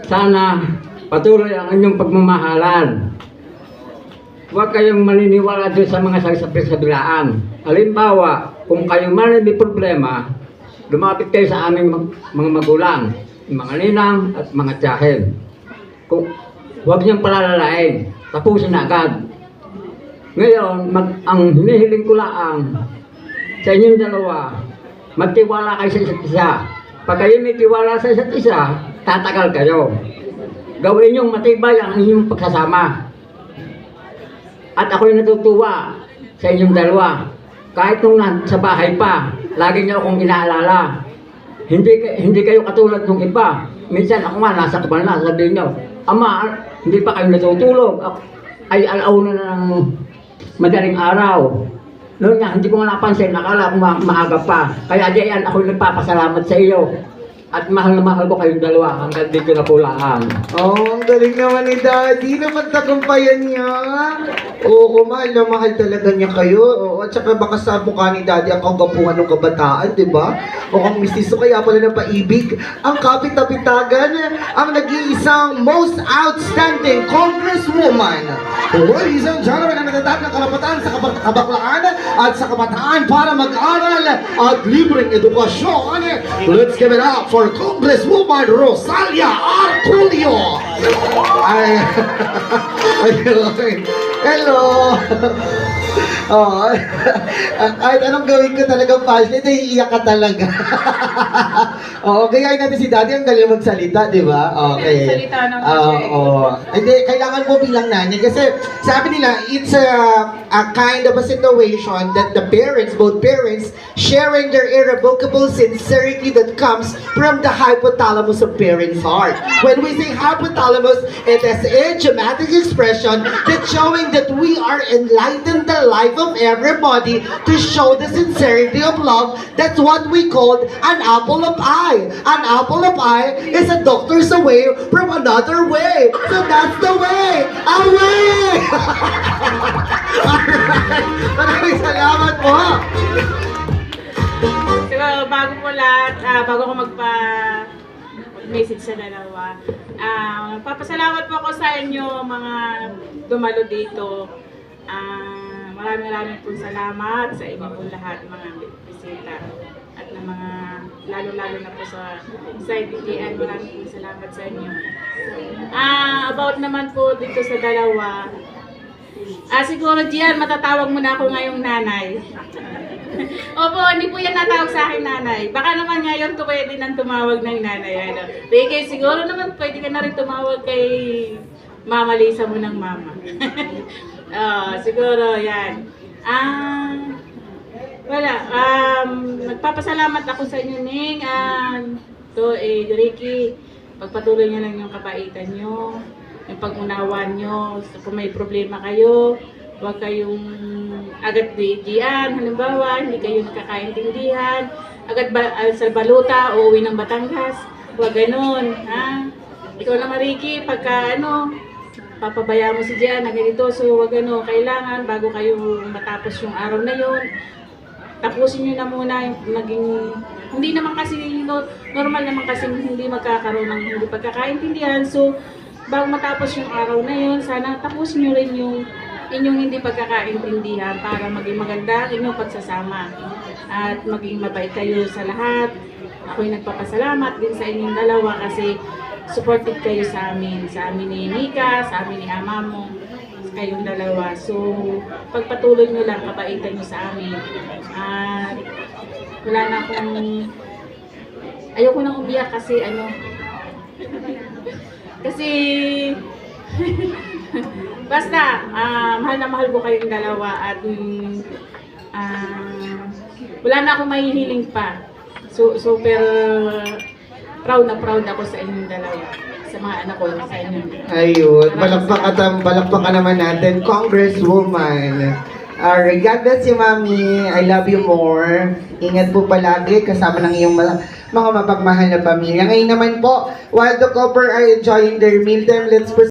Sana patuloy ang inyong pagmamahalan. Huwag kayong maniniwala doon sa mga sabi-sabilaan. Halimbawa, kung kayo man may problema, lumapit kayo sa aming mga magulang, mga ninang at mga tiyahin. Huwag niyong palalalain, tapusin na agad. Ngayon, ang hinihiling ko lang sa inyong dalawa, magtiwala kayo sa isa't isa. Pag kayo may tiwala sa isa't isa, tatagal kayo. Gawin niyong matibay ang inyong pagsasama. At ako'y natutuwa sa inyong dalawa. Kahit nung sa bahay pa, lagi niyo akong inaalala. Hindi kayo katulad ng iba. Minsan ako nga, nasa kabal na, sabihin niyo, Ama, hindi pa kayo natutulog. Ay alauna na ng madaling araw. Noon nga, hindi ko nga napansin, nakala ko maaga pa. Kaya diyan ako'y nagpapasalamat sa iyo. At mahal na mahal ko kayong dalawa hanggang dito na pulaan. Oh, ang galing naman ni Daddy. Napagtagumpayan niya. Oo, mahal na mahal talaga niya kayo. Oo, at saka baka sa mukha ni Daddy ang kagapungan ng kabataan, di ba? Mukhang mistiso kaya pala ng paibig. Ang kapit-kapitagan, ang nag-iisang most outstanding congresswoman. Ladies and gentlemen, ang nagtatag ng karapatan sa kabaklaan at sa kabataan para mag-aral at libreng edukasyon. Let's give it up for Congresswoman Rosalia Arculio. Ay, hello. Oh, kahit anong gawin ko talagang passionate, iiyak ka talaga. Oo, gayahin natin si Daddy, ang galing magsalita, di ba? Okay. Salita ng kasi. Hindi, kailangan mo bilang nanay kasi sabi nila, it's a kind of a situation that the parents, both parents, sharing their irrevocable sincerity that comes from the hypothalamus of parents' heart. When we say hypothalamus, it is a dramatic expression that showing that we are enlightened the life of everybody to show the sincerity of love. That's what we call an apple of eye. An apple of eye is a doctor's away from another way. So that's the way. Away! Alright. Maraming salamat po. So, bago po lahat, bago ko mag-message sa dalawa, papasalamat po ako sa inyo mga dumalo dito. Maraming pong salamat sa inyo po lahat, mga bisita. At na mga, lalo-lalo na po sa IDTN, maraming pong salamat sa inyo. About naman po dito sa dalawa, siguro diyan, matatawag mo na ako ngayong nanay. Opo, hindi po yan natawag sa akin nanay. Baka naman ngayon ko pwede nang tumawag ng nanay. Sige, siguro naman pwede ka na rin tumawag kay Mama Lisa mo ng mama. Siguro yan. Wala. Nagpapasalamat ako sa inyo, Ning. Ricky, pagpatuloy niyo lang yung kabaitan niyo, yung pag-unawa niyo. Kung may problema kayo, huwag kayong agad diyan. Halimbawa, hindi kayo nakakaintindihan. Agad sa baluta, uuwi ng Batangas. Huwag ganun. Ikaw naman, Ricky, pagka papabaya mo si Dian na ganito, so wag kailangan bago kayo matapos yung araw na yon, tapusin nyo na muna yung hindi naman kasi normal naman kasi hindi magkakaroon ng hindi pagkakaintindihan, so bago matapos yung araw na yon, sana tapusin nyo rin yung inyong hindi pagkakaintindihan para maging maganda ang inyong pagsasama at maging mabait kayo sa lahat. Ako'y nagpapasalamat din sa inyong dalawa kasi supportive kayo sa amin ni Nika, sa amin ni ama mo, kayong dalawa. So, pagpatuloy nyo lang, kabaitan nyo sa amin. At wala na akong, ayoko nang umiyak kasi kasi, basta, mahal na mahal ko kayong dalawa at wala na akong mahihiling pa. So, super proud na proud ako sa inyong dalawa, sa mga anak ko, sa inyo. Ayun, balakpakan naman natin, Congresswoman. God bless you, Mami. I love you more. Ingat po palagi kasama ng iyong mga mapagmahal na pamilya. Ngayon naman po, while the couple are enjoying their mealtime, let's proceed.